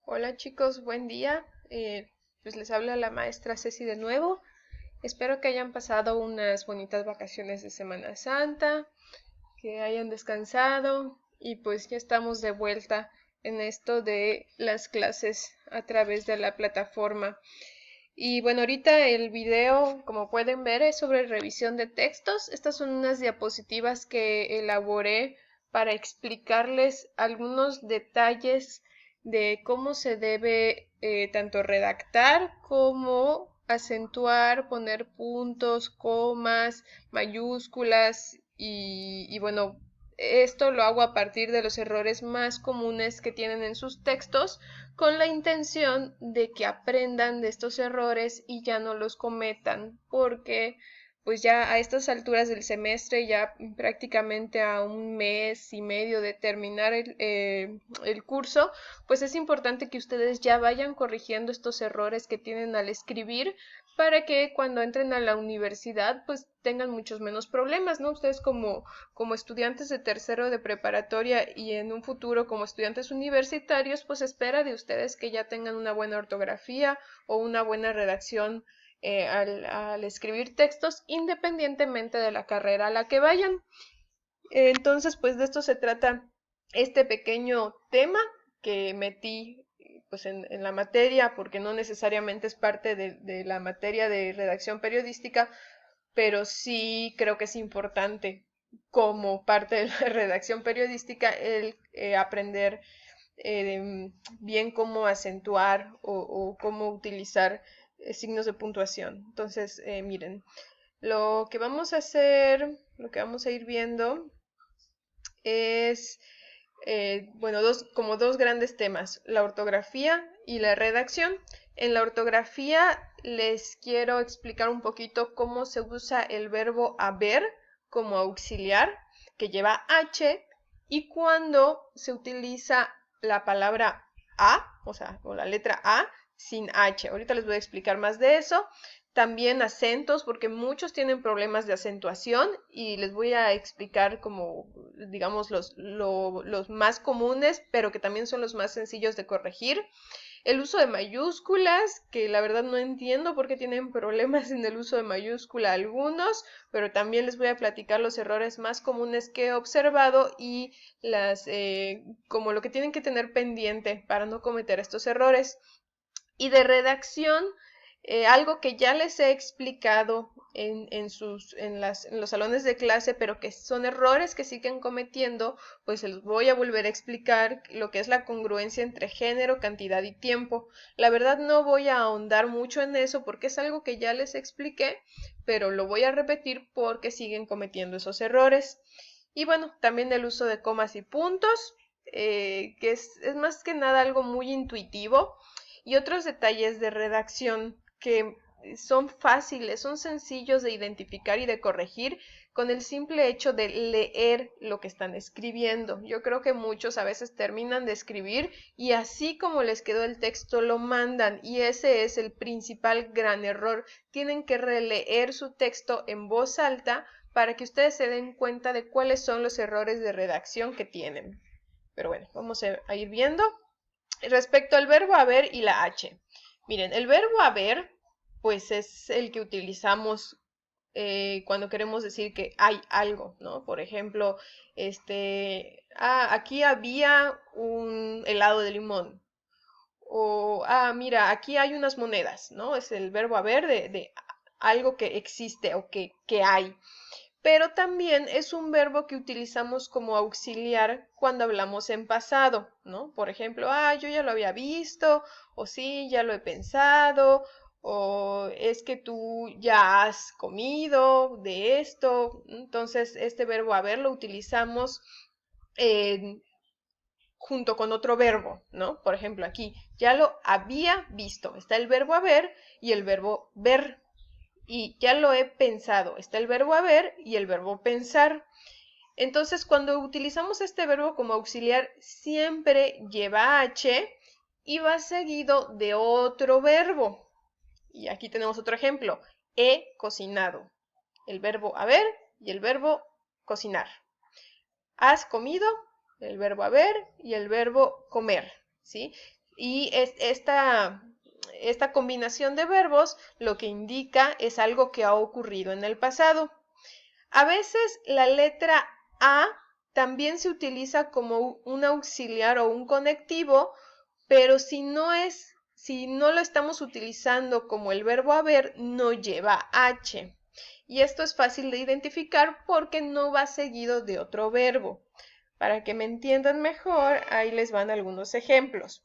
Hola chicos, buen día. Pues les habla la maestra Ceci de nuevo. Espero que hayan pasado unas bonitas vacaciones de Semana Santa, que hayan descansado y pues ya estamos de vuelta en esto de las clases a través de la plataforma. Y bueno, ahorita el video, como pueden ver, es sobre revisión de textos. Estas son unas diapositivas que elaboré para explicarles algunos detalles de cómo se debe tanto redactar como acentuar, poner puntos, comas, mayúsculas y bueno, esto lo hago a partir de los errores más comunes que tienen en sus textos con la intención de que aprendan de estos errores y ya no los cometan, porque pues ya a estas alturas del semestre, ya prácticamente a un mes y medio de terminar el curso, pues es importante que ustedes ya vayan corrigiendo estos errores que tienen al escribir para que cuando entren a la universidad pues tengan muchos menos problemas, ¿no? Ustedes como estudiantes de tercero de preparatoria y en un futuro como estudiantes universitarios, pues espera de ustedes que ya tengan una buena ortografía o una buena redacción al escribir textos, independientemente de la carrera a la que vayan. Entonces, pues de esto se trata este pequeño tema que metí pues en la materia, porque no necesariamente es parte de la materia de redacción periodística, pero sí creo que es importante como parte de la redacción periodística el aprender bien cómo acentuar o cómo utilizar signos de puntuación. Entonces, miren, lo que vamos a hacer, lo que vamos a ir viendo es, bueno, como dos grandes temas, la ortografía y la redacción. En la ortografía les quiero explicar un poquito cómo se usa el verbo haber como auxiliar, que lleva H, y cuando se utiliza la palabra a, o la letra A, sin H. Ahorita les voy a explicar más de eso. También acentos, porque muchos tienen problemas de acentuación y les voy a explicar como, digamos, los más comunes, pero que también son los más sencillos de corregir. El uso de mayúsculas, que la verdad no entiendo por qué tienen problemas en el uso de mayúscula algunos, pero también les voy a platicar los errores más comunes que he observado y como lo que tienen que tener pendiente para no cometer estos errores. Y de redacción, algo que ya les he explicado en los salones de clase, pero que son errores que siguen cometiendo, pues se los voy a volver a explicar lo que es la congruencia entre género, cantidad y tiempo. La verdad no voy a ahondar mucho en eso porque es algo que ya les expliqué, pero lo voy a repetir porque siguen cometiendo esos errores. Y bueno, también el uso de comas y puntos, que es más que nada algo muy intuitivo, y otros detalles de redacción que son fáciles, son sencillos de identificar y de corregir con el simple hecho de leer lo que están escribiendo. Yo creo que muchos a veces terminan de escribir y así como les quedó el texto lo mandan, y ese es el principal gran error. Tienen que releer su texto en voz alta para que ustedes se den cuenta de cuáles son los errores de redacción que tienen. Pero bueno, vamos a ir viendo. Respecto al verbo haber y la H. Miren, el verbo haber, pues es el que utilizamos cuando queremos decir que hay algo, ¿no? Por ejemplo, aquí había un helado de limón. O, mira, aquí hay unas monedas, ¿no? Es el verbo haber de algo que existe o que hay. Pero también es un verbo que utilizamos como auxiliar cuando hablamos en pasado, ¿no? Por ejemplo, yo ya lo había visto, o sí, ya lo he pensado, o es que tú ya has comido de esto. Entonces, este verbo haber lo utilizamos eh, junto con otro verbo, ¿no? Por ejemplo, aquí ya lo había visto. Está el verbo haber y el verbo ver, y ya lo he pensado. Está el verbo haber y el verbo pensar. Entonces, cuando utilizamos este verbo como auxiliar, siempre lleva H y va seguido de otro verbo. Y aquí tenemos otro ejemplo. He cocinado. El verbo haber y el verbo cocinar. Has comido, el verbo haber y el verbo comer, ¿sí? Y esta combinación de verbos lo que indica es algo que ha ocurrido en el pasado. A veces la letra A también se utiliza como un auxiliar o un conectivo, pero si no lo estamos utilizando como el verbo haber, no lleva H. Y esto es fácil de identificar porque no va seguido de otro verbo. Para que me entiendan mejor, ahí les van algunos ejemplos.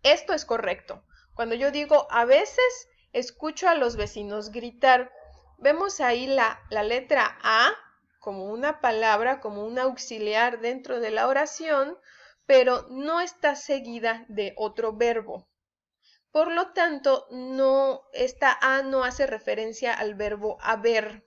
Esto es correcto. Cuando yo digo a veces escucho a los vecinos gritar, vemos ahí la letra A como una palabra, como un auxiliar dentro de la oración, pero no está seguida de otro verbo. Por lo tanto, esta A no hace referencia al verbo haber.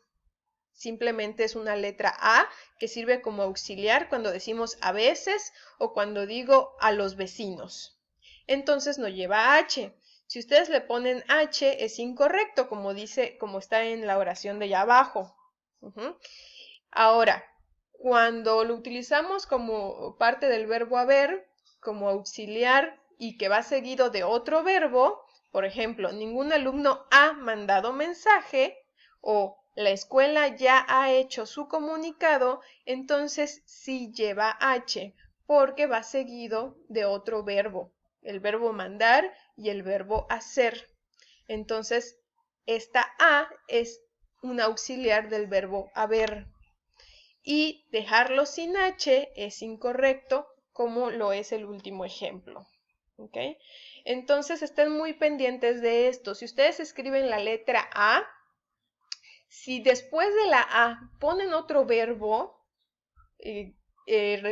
Simplemente es una letra A que sirve como auxiliar cuando decimos a veces o cuando digo a los vecinos. Entonces no lleva H. Si ustedes le ponen H es incorrecto, como está en la oración de allá abajo. Ahora, cuando lo utilizamos como parte del verbo haber, como auxiliar y que va seguido de otro verbo, por ejemplo, ningún alumno ha mandado mensaje o la escuela ya ha hecho su comunicado, entonces sí lleva H, porque va seguido de otro verbo, el verbo mandar y el verbo hacer. Entonces, esta A es un auxiliar del verbo haber. Y dejarlo sin H es incorrecto, como lo es el último ejemplo. ¿Ok? Entonces, estén muy pendientes de esto. Si ustedes escriben la letra A, si después de la A ponen otro verbo,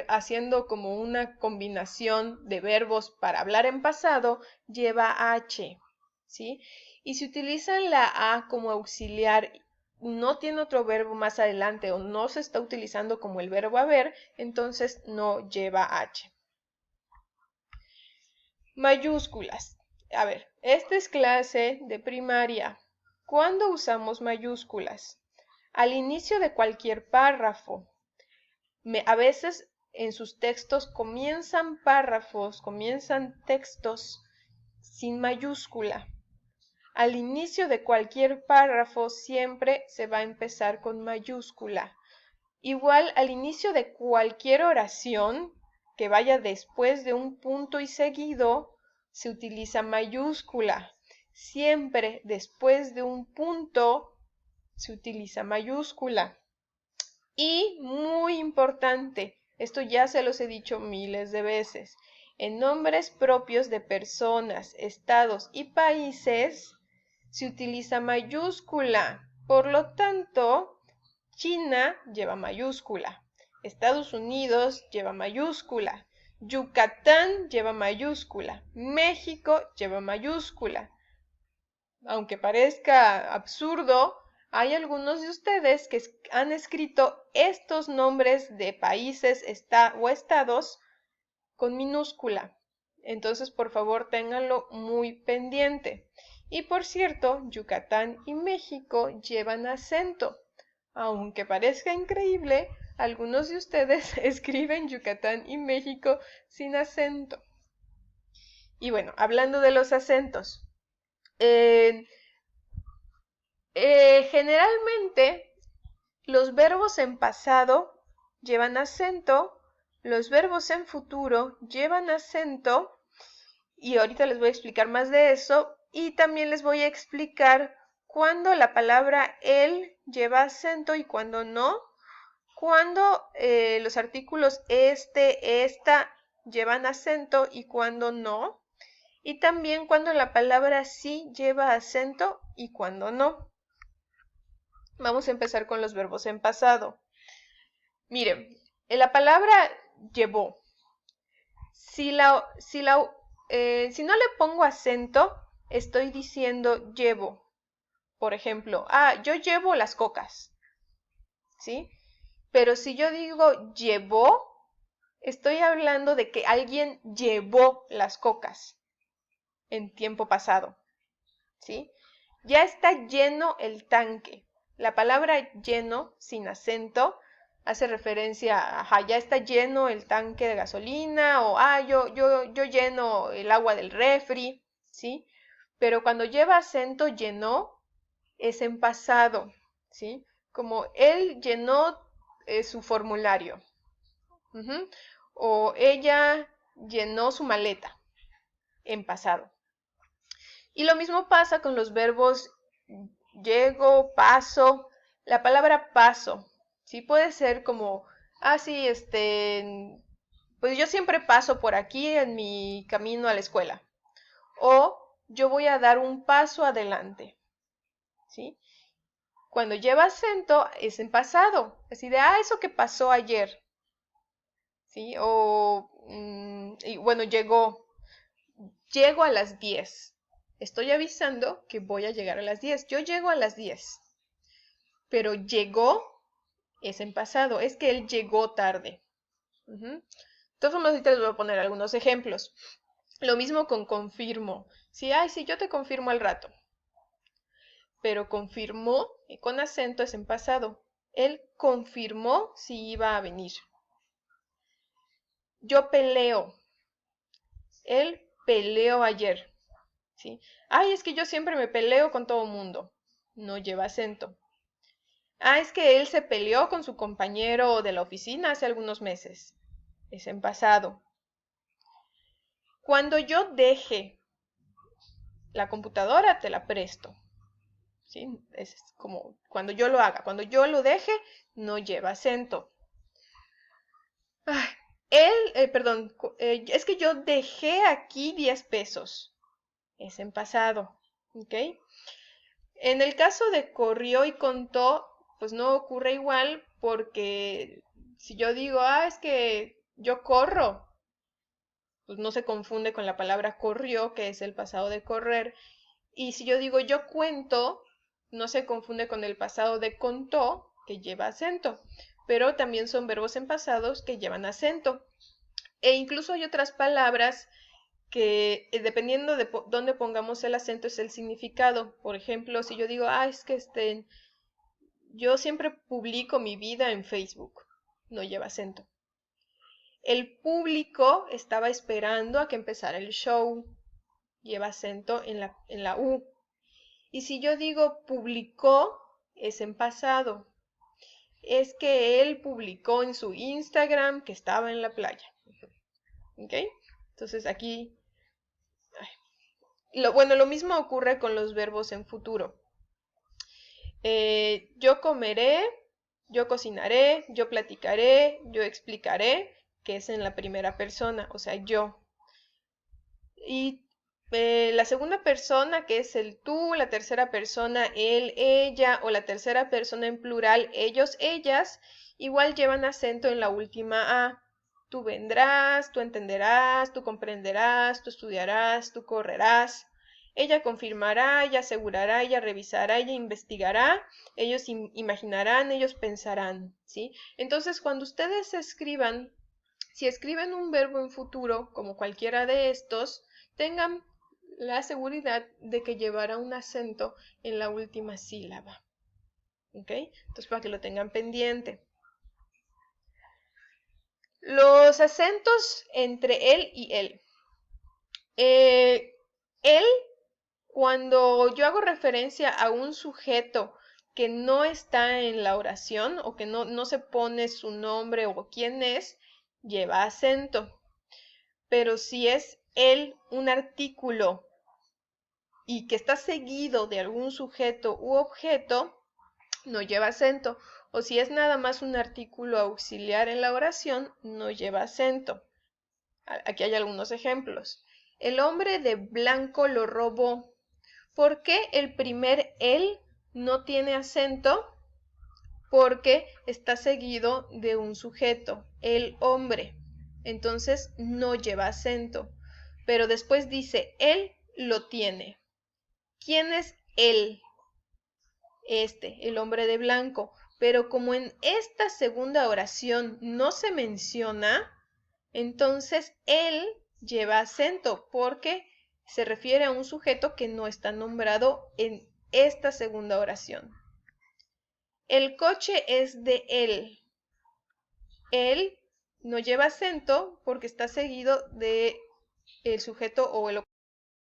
haciendo como una combinación de verbos para hablar en pasado, lleva H, ¿sí? Y si utilizan la A como auxiliar, no tiene otro verbo más adelante o no se está utilizando como el verbo haber, entonces no lleva H. Mayúsculas. A ver, esta es clase de primaria. ¿Cuándo usamos mayúsculas? Al inicio de cualquier párrafo. A veces en sus textos comienzan párrafos, comienzan textos sin mayúscula. Al inicio de cualquier párrafo siempre se va a empezar con mayúscula. Igual al inicio de cualquier oración que vaya después de un punto y seguido, se utiliza mayúscula. Siempre después de un punto se utiliza mayúscula. Y muy importante, esto ya se los he dicho miles de veces, en nombres propios de personas, estados y países se utiliza mayúscula. Por lo tanto, China lleva mayúscula, Estados Unidos lleva mayúscula, Yucatán lleva mayúscula, México lleva mayúscula. Aunque parezca absurdo, hay algunos de ustedes que han escrito estos nombres de países o estados con minúscula. Entonces, por favor, ténganlo muy pendiente. Y por cierto, Yucatán y México llevan acento. Aunque parezca increíble, algunos de ustedes escriben Yucatán y México sin acento. Y bueno, hablando de los acentos. Generalmente, los verbos en pasado llevan acento, los verbos en futuro llevan acento, y ahorita les voy a explicar más de eso, y también les voy a explicar cuándo la palabra el lleva acento y cuándo no, cuándo los artículos este, esta llevan acento y cuándo no, y también cuándo la palabra sí lleva acento y cuándo no. Vamos a empezar con los verbos en pasado. Miren, la palabra llevó. Si no le pongo acento, estoy diciendo llevo. Por ejemplo, yo llevo las cocas. ¿Sí? Pero si yo digo llevó, estoy hablando de que alguien llevó las cocas en tiempo pasado. ¿Sí? Ya está lleno el tanque. La palabra lleno, sin acento, hace referencia a, ajá, ya está lleno el tanque de gasolina, o yo lleno el agua del refri, ¿sí? Pero cuando lleva acento llenó, es en pasado, ¿sí? Como él llenó su formulario. Ujú. O ella llenó su maleta, en pasado. Y lo mismo pasa con los verbos llego, paso. La palabra paso, sí puede ser como, sí, pues yo siempre paso por aquí en mi camino a la escuela. O yo voy a dar un paso adelante, ¿sí? Cuando lleva acento es en pasado, así de, eso que pasó ayer, ¿sí? O, y bueno, llego a las 10. Estoy avisando que voy a llegar a las 10. Yo llego a las 10. Pero llegó es en pasado. Es que él llegó tarde. Entonces, ahorita les voy a poner algunos ejemplos. Lo mismo con confirmo. Sí, sí, yo te confirmo al rato. Pero confirmó con acento es en pasado. Él confirmó si iba a venir. Yo peleo. Él peleó ayer. ¿Sí? Es que yo siempre me peleo con todo el mundo. No lleva acento. Es que él se peleó con su compañero de la oficina hace algunos meses. Es en pasado. Cuando yo deje la computadora, te la presto. ¿Sí? Es como cuando yo lo haga. Cuando yo lo deje, no lleva acento. Perdón, es que yo dejé aquí 10 pesos. Es en pasado. ¿Ok? En el caso de corrió y contó, pues no ocurre igual porque si yo digo, es que yo corro, pues no se confunde con la palabra corrió, que es el pasado de correr. Y si yo digo yo cuento, no se confunde con el pasado de contó, que lleva acento. Pero también son verbos en pasados que llevan acento. E incluso hay otras palabras que dependiendo de dónde pongamos el acento es el significado. Por ejemplo, si yo digo, es que yo siempre publico mi vida en Facebook, no lleva acento. El público estaba esperando a que empezara el show, lleva acento en la U. Y si yo digo publicó, es en pasado. Es que él publicó en su Instagram que estaba en la playa. ¿Ok? Entonces aquí lo mismo ocurre con los verbos en futuro. Yo comeré, yo cocinaré, yo platicaré, yo explicaré, que es en la primera persona, o sea, yo. Y la segunda persona, que es el tú, la tercera persona, él, ella, o la tercera persona en plural, ellos, ellas, igual llevan acento en la última A. Tú vendrás, tú entenderás, tú comprenderás, tú estudiarás, tú correrás. Ella confirmará, ella asegurará, ella revisará, ella investigará, ellos imaginarán, ellos pensarán, ¿sí? Entonces, cuando ustedes escriban, si escriben un verbo en futuro, como cualquiera de estos, tengan la seguridad de que llevará un acento en la última sílaba. ¿Ok? Entonces, para que lo tengan pendiente. Los acentos entre él y él. Él, cuando yo hago referencia a un sujeto que no está en la oración o que no se pone su nombre o quién es, lleva acento. Pero si es él un artículo y que está seguido de algún sujeto u objeto, no lleva acento. O si es nada más un artículo auxiliar en la oración, no lleva acento. Aquí hay algunos ejemplos. El hombre de blanco lo robó. ¿Por qué el primer él no tiene acento? Porque está seguido de un sujeto, el hombre. Entonces no lleva acento. Pero después dice, él lo tiene. ¿Quién es él? El hombre de blanco. Pero como en esta segunda oración no se menciona, entonces él lleva acento porque se refiere a un sujeto que no está nombrado en esta segunda oración. El coche es de él. El no lleva acento porque está seguido de el sujeto o el